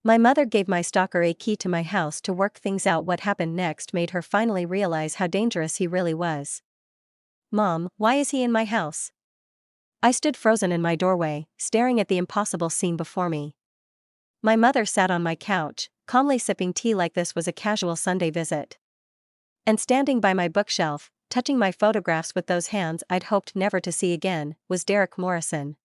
My mother gave my stalker a key to my house to work things out. What happened next made her finally realize how dangerous he really was. Mom, why is he in my house? I stood frozen in my doorway, staring at the impossible scene before me. My mother sat on my couch, calmly sipping tea like this was a casual Sunday visit. And standing by my bookshelf, touching my photographs with those hands I'd hoped never to see again, was Derek Morrison.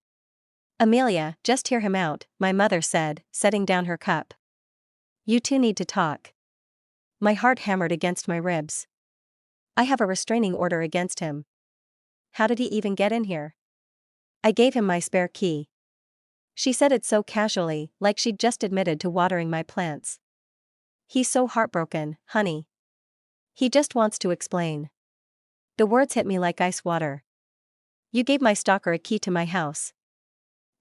Amelia, just hear him out, my mother said, setting down her cup. You two need to talk. My heart hammered against my ribs. I have a restraining order against him. How did he even get in here? I gave him my spare key. She said it so casually, like she'd just admitted to watering my plants. He's so heartbroken, honey. He just wants to explain. The words hit me like ice water. You gave my stalker a key to my house.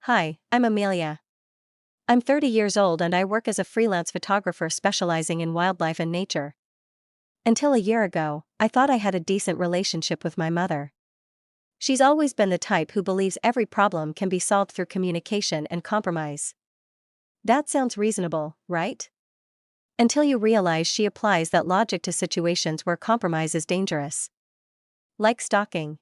Hi, I'm Amelia. I'm 30 years old and I work as a freelance photographer specializing in wildlife and nature. Until a year ago, I thought I had a decent relationship with my mother. She's always been the type who believes every problem can be solved through communication and compromise. That sounds reasonable, right? Until you realize she applies that logic to situations where compromise is dangerous. Like stalking.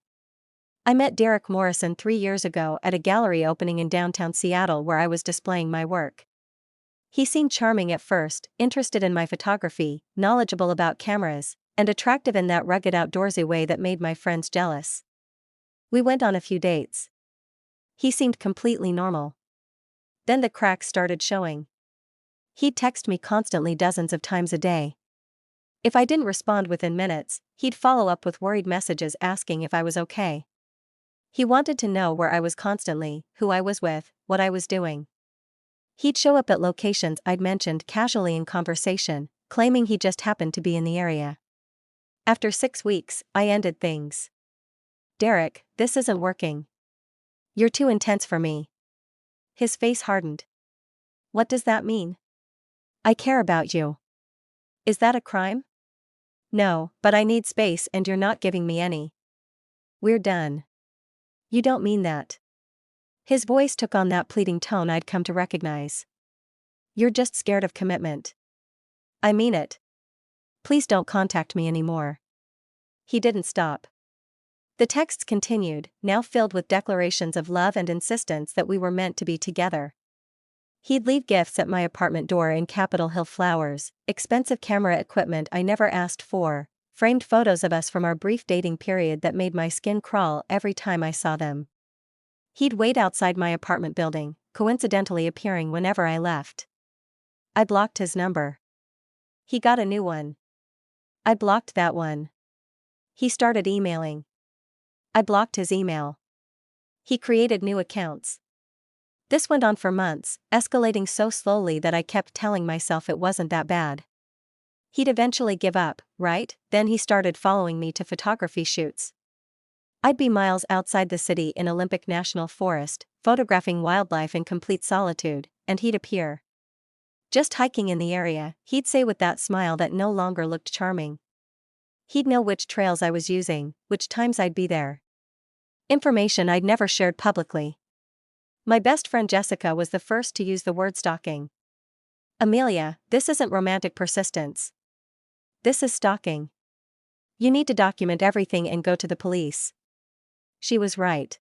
I met Derek Morrison 3 years ago at a gallery opening in downtown Seattle where I was displaying my work. He seemed charming at first, interested in my photography, knowledgeable about cameras, and attractive in that rugged outdoorsy way that made my friends jealous. We went on a few dates. He seemed completely normal. Then the cracks started showing. He'd text me constantly dozens of times a day. If I didn't respond within minutes, he'd follow up with worried messages asking if I was okay. He wanted to know where I was constantly, who I was with, what I was doing. He'd show up at locations I'd mentioned casually in conversation, claiming he just happened to be in the area. After 6 weeks, I ended things. Derek, this isn't working. You're too intense for me. His face hardened. What does that mean? I care about you. Is that a crime? No, but I need space and you're not giving me any. We're done. You don't mean that. His voice took on that pleading tone I'd come to recognize. You're just scared of commitment. I mean it. Please don't contact me anymore. He didn't stop. The texts continued, now filled with declarations of love and insistence that we were meant to be together. He'd leave gifts at my apartment door in Capitol Hill flowers, expensive camera equipment I never asked for, framed photos of us from our brief dating period that made my skin crawl every time I saw them. He'd wait outside my apartment building, coincidentally appearing whenever I left. I blocked his number. He got a new one. I blocked that one. He started emailing. I blocked his email. He created new accounts. This went on for months, escalating so slowly that I kept telling myself it wasn't that bad. He'd eventually give up, right? Then he started following me to photography shoots. I'd be miles outside the city in Olympic National Forest, photographing wildlife in complete solitude, and he'd appear. Just hiking in the area, he'd say with that smile that no longer looked charming. He'd know which trails I was using, which times I'd be there. Information I'd never shared publicly. My best friend Jessica was the first to use the word stalking. Amelia, this isn't romantic persistence. This is stalking. You need to document everything and go to the police. She was right.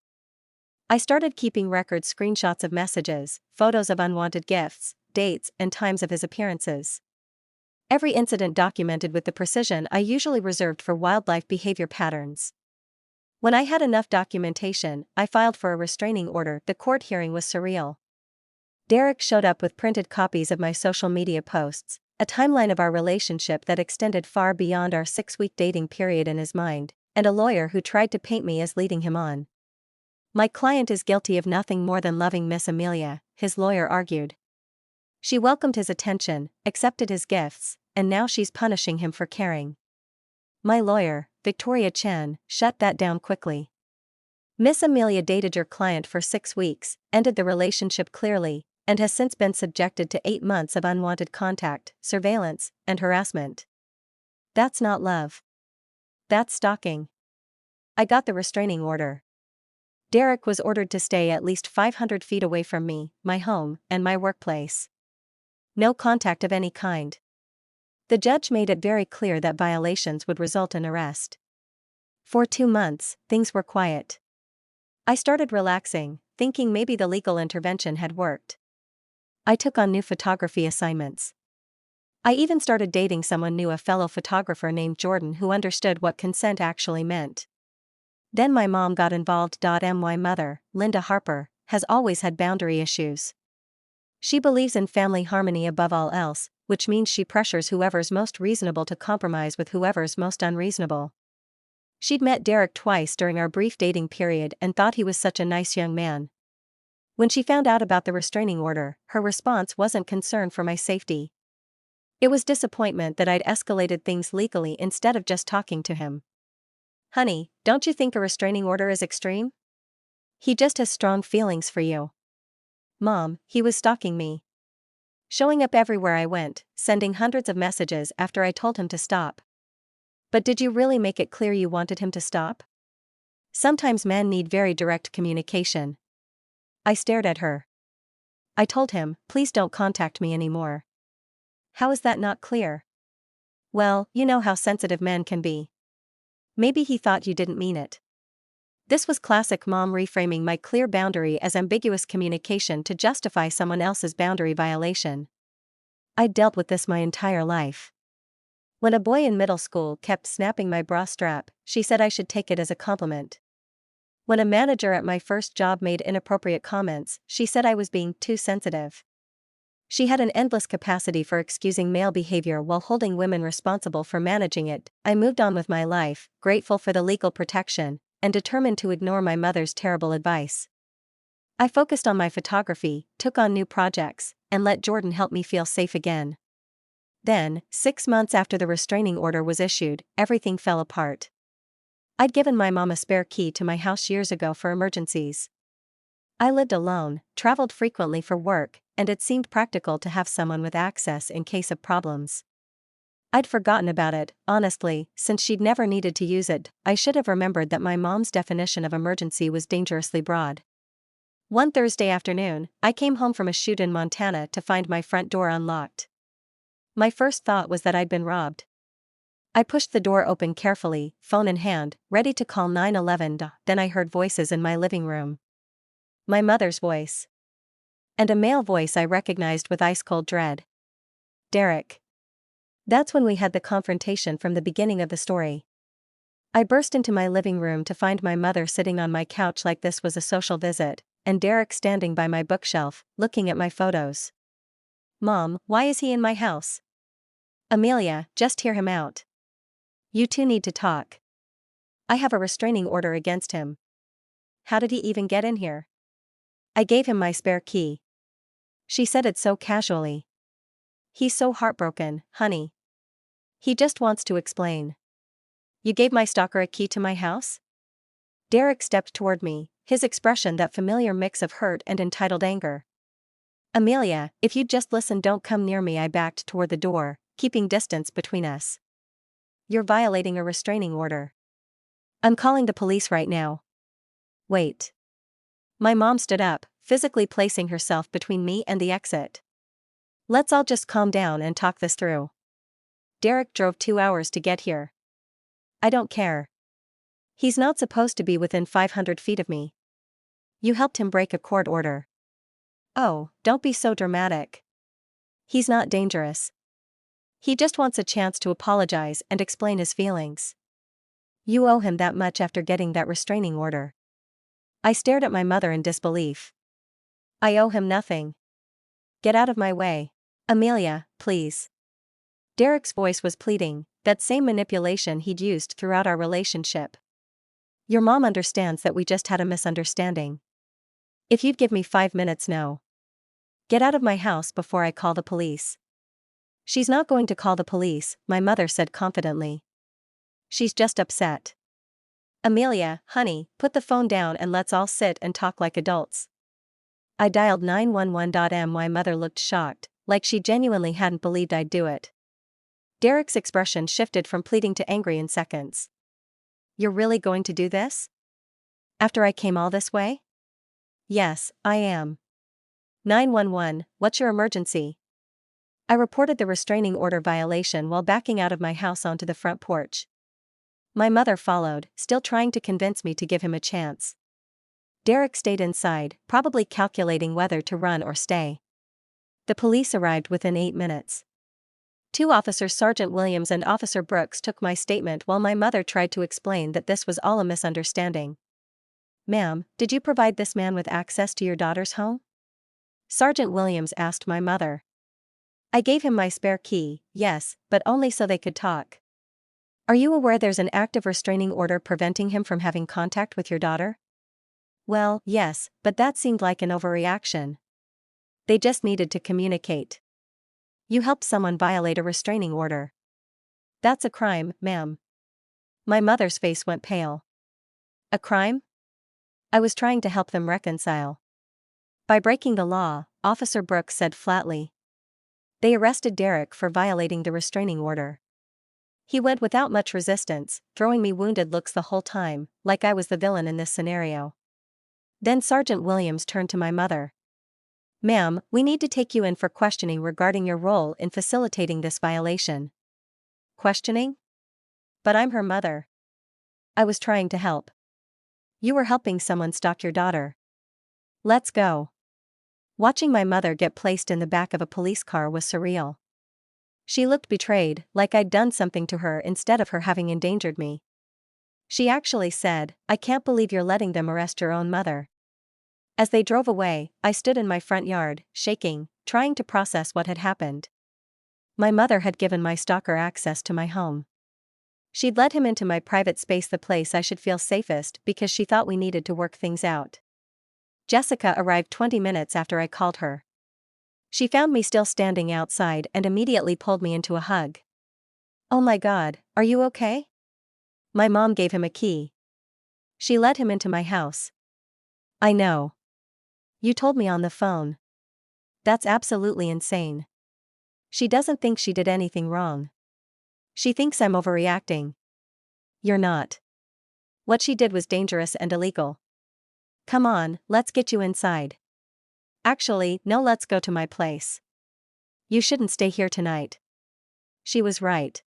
I started keeping records, screenshots of messages, photos of unwanted gifts, dates, and times of his appearances. Every incident documented with the precision I usually reserved for wildlife behavior patterns. When I had enough documentation, I filed for a restraining order. The court hearing was surreal. Derek showed up with printed copies of my social media posts, a timeline of our relationship that extended far beyond our 6-week dating period in his mind, and a lawyer who tried to paint me as leading him on. My client is guilty of nothing more than loving Miss Amelia, his lawyer argued. She welcomed his attention, accepted his gifts, and now she's punishing him for caring. My lawyer, Victoria Chen, shut that down quickly. Miss Amelia dated your client for 6 weeks, ended the relationship clearly, and has since been subjected to 8 months of unwanted contact, surveillance, and harassment. That's not love. That's stalking. I got the restraining order. Derek was ordered to stay at least 500 feet away from me, my home, and my workplace. No contact of any kind. The judge made it very clear that violations would result in arrest. For 2 months, things were quiet. I started relaxing, thinking maybe the legal intervention had worked. I took on new photography assignments. I even started dating someone new, a fellow photographer named Jordan who understood what consent actually meant. Then my mom got involved. My mother, Linda Harper, has always had boundary issues. She believes in family harmony above all else, which means she pressures whoever's most reasonable to compromise with whoever's most unreasonable. She'd met Derek twice during our brief dating period and thought he was such a nice young man. When she found out about the restraining order, her response wasn't concern for my safety. It was disappointment that I'd escalated things legally instead of just talking to him. Honey, don't you think a restraining order is extreme? He just has strong feelings for you. Mom, he was stalking me. Showing up everywhere I went, sending hundreds of messages after I told him to stop. But did you really make it clear you wanted him to stop? Sometimes men need very direct communication. I stared at her. I told him, please don't contact me anymore. How is that not clear? Well, you know how sensitive men can be. Maybe he thought you didn't mean it. This was classic mom reframing my clear boundary as ambiguous communication to justify someone else's boundary violation. I'd dealt with this my entire life. When a boy in middle school kept snapping my bra strap, she said I should take it as a compliment. When a manager at my first job made inappropriate comments, she said I was being too sensitive. She had an endless capacity for excusing male behavior while holding women responsible for managing it. I moved on with my life, grateful for the legal protection, and determined to ignore my mother's terrible advice. I focused on my photography, took on new projects, and let Jordan help me feel safe again. Then, 6 months after the restraining order was issued, everything fell apart. I'd given my mom a spare key to my house years ago for emergencies. I lived alone, traveled frequently for work, and it seemed practical to have someone with access in case of problems. I'd forgotten about it, honestly, since she'd never needed to use it. I should have remembered that my mom's definition of emergency was dangerously broad. One Thursday afternoon, I came home from a shoot in Montana to find my front door unlocked. My first thought was that I'd been robbed. I pushed the door open carefully, phone in hand, ready to call 911. Then I heard voices in my living room. My mother's voice. And a male voice I recognized with ice-cold dread. Derek. That's when we had the confrontation from the beginning of the story. I burst into my living room to find my mother sitting on my couch like this was a social visit, and Derek standing by my bookshelf, looking at my photos. Mom, why is he in my house? Amelia, just hear him out. You two need to talk. I have a restraining order against him. How did he even get in here? I gave him my spare key. She said it so casually. He's so heartbroken, honey. He just wants to explain. You gave my stalker a key to my house? Derek stepped toward me, his expression that familiar mix of hurt and entitled anger. Amelia, if you'd just listen, don't come near me. I backed toward the door, keeping distance between us. You're violating a restraining order. I'm calling the police right now. Wait. My mom stood up, physically placing herself between me and the exit. Let's all just calm down and talk this through. Derek drove 2 hours to get here. I don't care. He's not supposed to be within 500 feet of me. You helped him break a court order. Oh, don't be so dramatic. He's not dangerous. He just wants a chance to apologize and explain his feelings. You owe him that much after getting that restraining order. I stared at my mother in disbelief. I owe him nothing. Get out of my way. Amelia, please. Derek's voice was pleading, that same manipulation he'd used throughout our relationship. Your mom understands that we just had a misunderstanding. If you'd give me 5 minutes now. Get out of my house before I call the police. She's not going to call the police, my mother said confidently. She's just upset. Amelia, honey, put the phone down and let's all sit and talk like adults. I dialed 911. My mother looked shocked, like she genuinely hadn't believed I'd do it. Derek's expression shifted from pleading to angry in seconds. You're really going to do this? After I came all this way? Yes, I am. 911, what's your emergency? I reported the restraining order violation while backing out of my house onto the front porch. My mother followed, still trying to convince me to give him a chance. Derek stayed inside, probably calculating whether to run or stay. The police arrived within 8 minutes. Two officers, Sergeant Williams and Officer Brooks, took my statement while my mother tried to explain that this was all a misunderstanding. "Ma'am, did you provide this man with access to your daughter's home?" Sergeant Williams asked my mother. "I gave him my spare key, yes, but only so they could talk." "Are you aware there's an active restraining order preventing him from having contact with your daughter?" "Well, yes, but that seemed like an overreaction. They just needed to communicate." "You helped someone violate a restraining order. That's a crime, ma'am." My mother's face went pale. "A crime?" "I was trying to help them reconcile." "By breaking the law," Officer Brooks said flatly. "They arrested Derek for violating the restraining order. He went without much resistance, throwing me wounded looks the whole time, like I was the villain in this scenario." Then Sergeant Williams turned to my mother. "Ma'am, we need to take you in for questioning regarding your role in facilitating this violation." "Questioning? But I'm her mother." "I was trying to help." "You were helping someone stalk your daughter. Let's go." Watching my mother get placed in the back of a police car was surreal. She looked betrayed, like I'd done something to her instead of her having endangered me. She actually said, "I can't believe you're letting them arrest your own mother." As they drove away, I stood in my front yard, shaking, trying to process what had happened. My mother had given my stalker access to my home. She'd let him into my private space, the place I should feel safest, because she thought we needed to work things out. Jessica arrived 20 minutes after I called her. She found me still standing outside and immediately pulled me into a hug. "Oh my God, are you okay?" "My mom gave him a key. She let him into my house." "I know. You told me on the phone." "That's absolutely insane. She doesn't think she did anything wrong. She thinks I'm overreacting." "You're not. What she did was dangerous and illegal. Come on, let's get you inside." "Actually, no, let's go to my place. You shouldn't stay here tonight." She was right.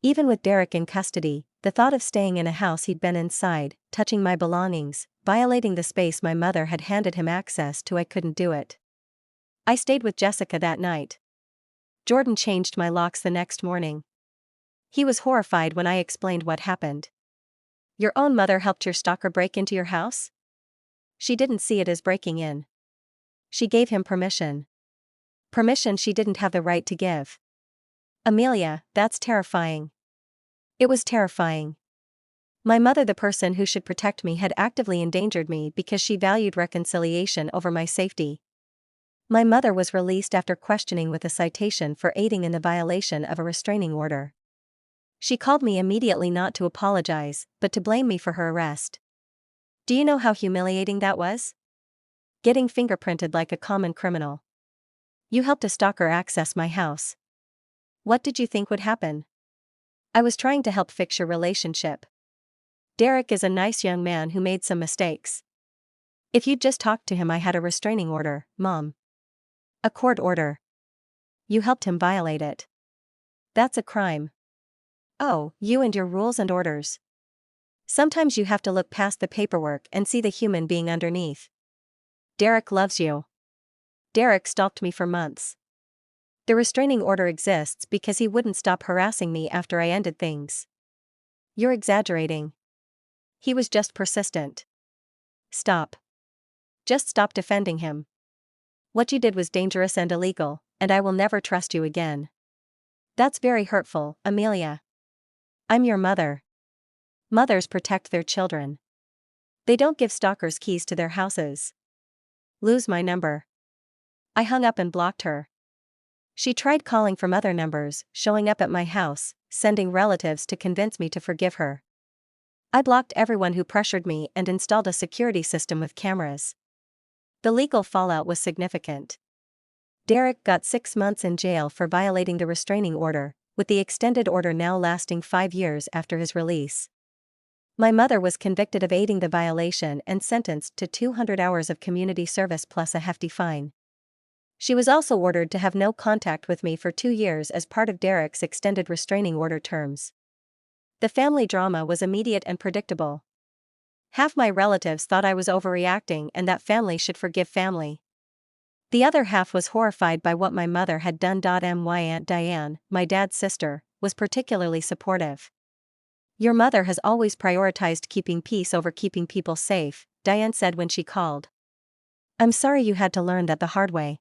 Even with Derek in custody, the thought of staying in a house he'd been inside, touching my belongings, violating the space my mother had handed him access to, I couldn't do it. I stayed with Jessica that night. Jordan changed my locks the next morning. He was horrified when I explained what happened. "Your own mother helped your stalker break into your house?" "She didn't see it as breaking in. She gave him permission. Permission she didn't have the right to give." "Amelia, that's terrifying." It was terrifying. My mother, the person who should protect me, had actively endangered me because she valued reconciliation over my safety. My mother was released after questioning with a citation for aiding in the violation of a restraining order. She called me immediately, not to apologize, but to blame me for her arrest. Do you know how humiliating that was? Getting fingerprinted like a common criminal. "You helped a stalker access my house. What did you think would happen?" "I was trying to help fix your relationship. Derek is a nice young man who made some mistakes. If you'd just talked to him." "I had a restraining order, Mom." "A court order. You helped him violate it. That's a crime." "Oh, you and your rules and orders. Sometimes you have to look past the paperwork and see the human being underneath. Derek loves you." "Derek stalked me for months. The restraining order exists because he wouldn't stop harassing me after I ended things." "You're exaggerating. He was just persistent." "Stop. Just stop defending him. What you did was dangerous and illegal, and I will never trust you again." "That's very hurtful, Amelia. I'm your mother." Mothers protect their children. They don't give stalkers keys to their houses. "Lose my number." I hung up and blocked her. She tried calling from other numbers, showing up at my house, sending relatives to convince me to forgive her. I blocked everyone who pressured me and installed a security system with cameras. The legal fallout was significant. Derek got 6 months in jail for violating the restraining order, with the extended order now lasting 5 years after his release. My mother was convicted of aiding the violation and sentenced to 200 hours of community service plus a hefty fine. She was also ordered to have no contact with me for 2 years as part of Derek's extended restraining order terms. The family drama was immediate and predictable. Half my relatives thought I was overreacting and that family should forgive family. The other half was horrified by what my mother had done. My Aunt Diane, my dad's sister, was particularly supportive. "Your mother has always prioritized keeping peace over keeping people safe," Diane said when she called. "I'm sorry you had to learn that the hard way.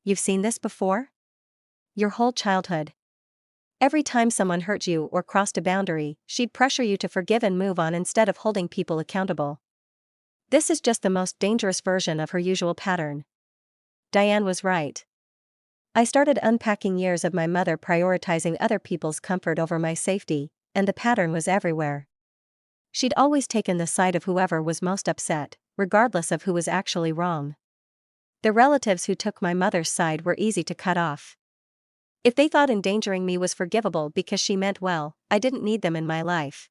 You've seen this before? Your whole childhood. Every time someone hurt you or crossed a boundary, she'd pressure you to forgive and move on instead of holding people accountable. This is just the most dangerous version of her usual pattern." Diane was right. I started unpacking years of my mother prioritizing other people's comfort over my safety, and the pattern was everywhere. She'd always taken the side of whoever was most upset, regardless of who was actually wrong. The relatives who took my mother's side were easy to cut off. If they thought endangering me was forgivable because she meant well, I didn't need them in my life.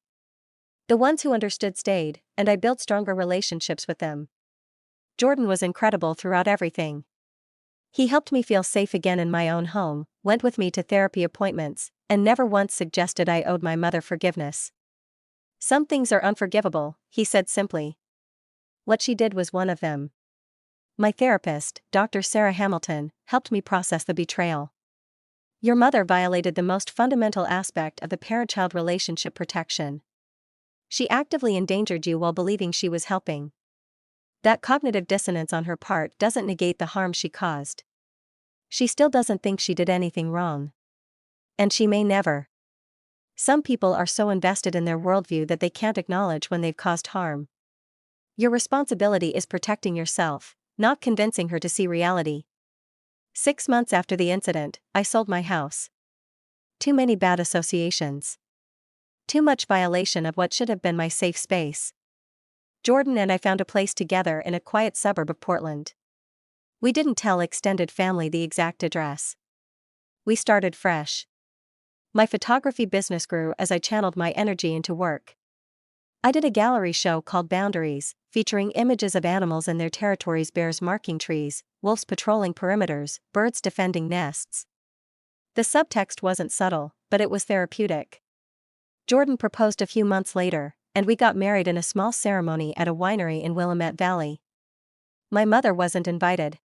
The ones who understood stayed, and I built stronger relationships with them. Jordan was incredible throughout everything. He helped me feel safe again in my own home, went with me to therapy appointments, and never once suggested I owed my mother forgiveness. "Some things are unforgivable," he said simply. What she did was one of them. My therapist, Dr. Sarah Hamilton, helped me process the betrayal. "Your mother violated the most fundamental aspect of the parent-child relationship: protection. She actively endangered you while believing she was helping. That cognitive dissonance on her part doesn't negate the harm she caused. She still doesn't think she did anything wrong. And she may never. Some people are so invested in their worldview that they can't acknowledge when they've caused harm. Your responsibility is protecting yourself, not convincing her to see reality." 6 months after the incident, I sold my house. Too many bad associations. Too much violation of what should have been my safe space. Jordan and I found a place together in a quiet suburb of Portland. We didn't tell extended family the exact address. We started fresh. My photography business grew as I channeled my energy into work. I did a gallery show called Boundaries, featuring images of animals in their territories: bears marking trees, wolves patrolling perimeters, birds defending nests. The subtext wasn't subtle, but it was therapeutic. Jordan proposed a few months later, and we got married in a small ceremony at a winery in Willamette Valley. My mother wasn't invited.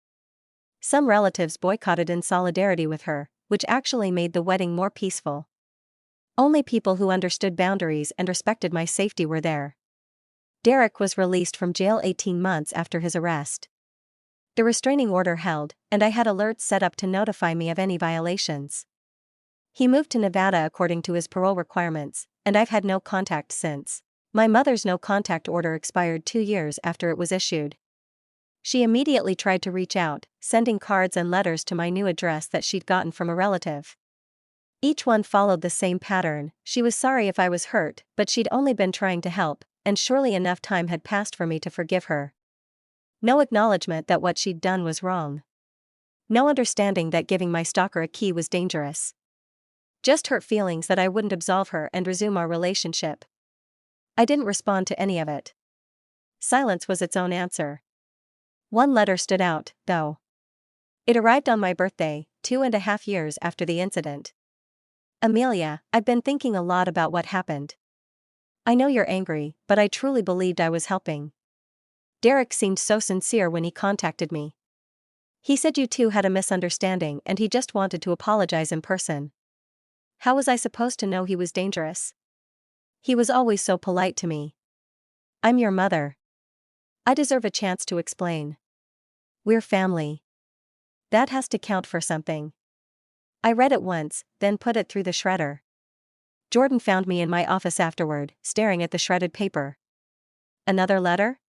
Some relatives boycotted in solidarity with her, which actually made the wedding more peaceful. Only people who understood boundaries and respected my safety were there. Derek was released from jail 18 months after his arrest. The restraining order held, and I had alerts set up to notify me of any violations. He moved to Nevada according to his parole requirements, and I've had no contact since. My mother's no-contact order expired 2 years after it was issued. She immediately tried to reach out, sending cards and letters to my new address that she'd gotten from a relative. Each one followed the same pattern: she was sorry if I was hurt, but she'd only been trying to help, and surely enough time had passed for me to forgive her. No acknowledgement that what she'd done was wrong. No understanding that giving my stalker a key was dangerous. Just hurt feelings that I wouldn't absolve her and resume our relationship. I didn't respond to any of it. Silence was its own answer. One letter stood out, though. It arrived on my birthday, 2.5 years after the incident. "Amelia, I've been thinking a lot about what happened. I know you're angry, but I truly believed I was helping. Derek seemed so sincere when he contacted me. He said you two had a misunderstanding and he just wanted to apologize in person. How was I supposed to know he was dangerous? He was always so polite to me. I'm your mother. I deserve a chance to explain. We're family. That has to count for something." I read it once, then put it through the shredder. Jordan found me in my office afterward, staring at the shredded paper. "Another letter?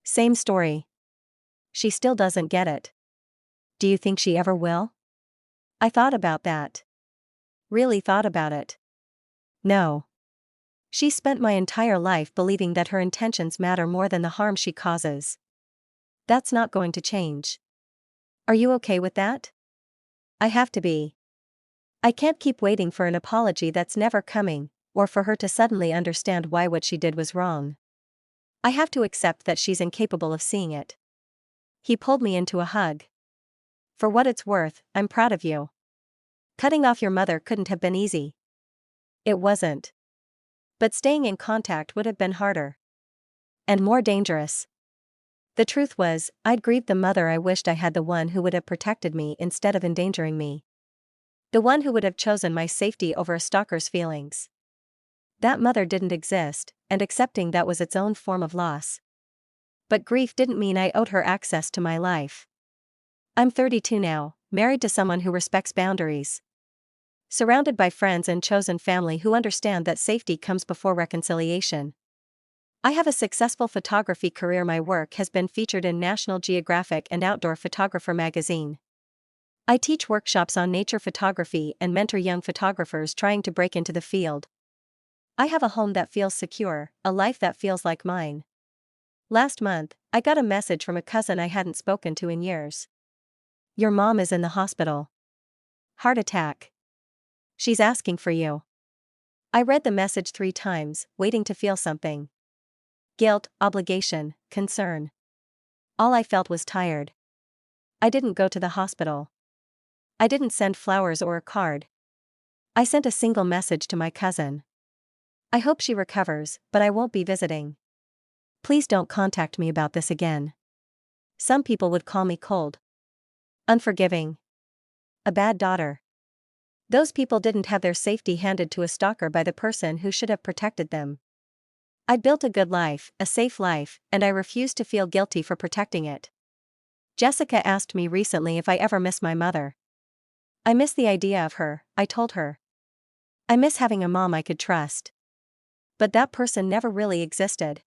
Same story. She still doesn't get it. Do you think she ever will?" I thought about that. Really thought about it. No. She spent my entire life believing that her intentions matter more than the harm she causes. That's not going to change. Are you okay with that? I have to be. I can't keep waiting for an apology that's never coming, or for her to suddenly understand why what she did was wrong. I have to accept that she's incapable of seeing it. He pulled me into a hug. For what it's worth, I'm proud of you. Cutting off your mother couldn't have been easy. It wasn't. But staying in contact would have been harder. And more dangerous. The truth was, I'd grieved the mother I wished I had, the one who would have protected me instead of endangering me. The one who would have chosen my safety over a stalker's feelings. That mother didn't exist, and accepting that was its own form of loss. But grief didn't mean I owed her access to my life. I'm 32 now, married to someone who respects boundaries. Surrounded by friends and chosen family who understand that safety comes before reconciliation. I have a successful photography career. My work has been featured in National Geographic and Outdoor Photographer magazine. I teach workshops on nature photography and mentor young photographers trying to break into the field. I have a home that feels secure, a life that feels like mine. Last month, I got a message from a cousin I hadn't spoken to in years. Your mom is in the hospital. Heart attack. She's asking for you. I read the message 3 times, waiting to feel something. Guilt, obligation, concern. All I felt was tired. I didn't go to the hospital. I didn't send flowers or a card. I sent a single message to my cousin. I hope she recovers, but I won't be visiting. Please don't contact me about this again. Some people would call me cold. Unforgiving. A bad daughter. Those people didn't have their safety handed to a stalker by the person who should have protected them. I'd built a good life, a safe life, and I refused to feel guilty for protecting it. Jessica asked me recently if I ever miss my mother. I miss the idea of her, I told her. I miss having a mom I could trust. But that person never really existed.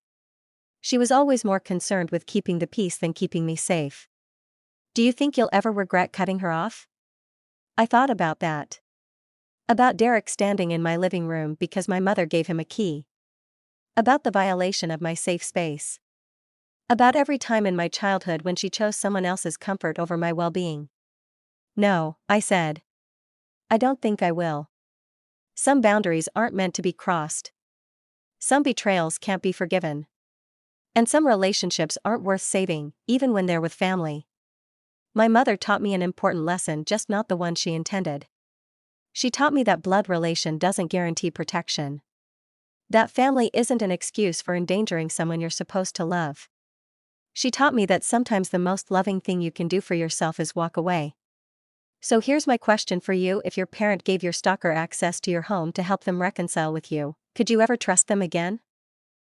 She was always more concerned with keeping the peace than keeping me safe. Do you think you'll ever regret cutting her off? I thought about that. About Derek standing in my living room because my mother gave him a key. About the violation of my safe space. About every time in my childhood when she chose someone else's comfort over my well-being. No, I said. I don't think I will. Some boundaries aren't meant to be crossed. Some betrayals can't be forgiven. And some relationships aren't worth saving, even when they're with family. My mother taught me an important lesson, just not the one she intended. She taught me that blood relation doesn't guarantee protection. That family isn't an excuse for endangering someone you're supposed to love. She taught me that sometimes the most loving thing you can do for yourself is walk away. So here's my question for you: if your parent gave your stalker access to your home to help them reconcile with you, could you ever trust them again?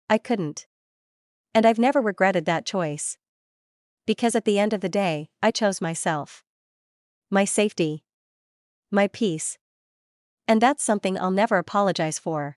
I couldn't. And I've never regretted that choice. Because at the end of the day, I chose myself. My safety. My peace. And that's something I'll never apologize for.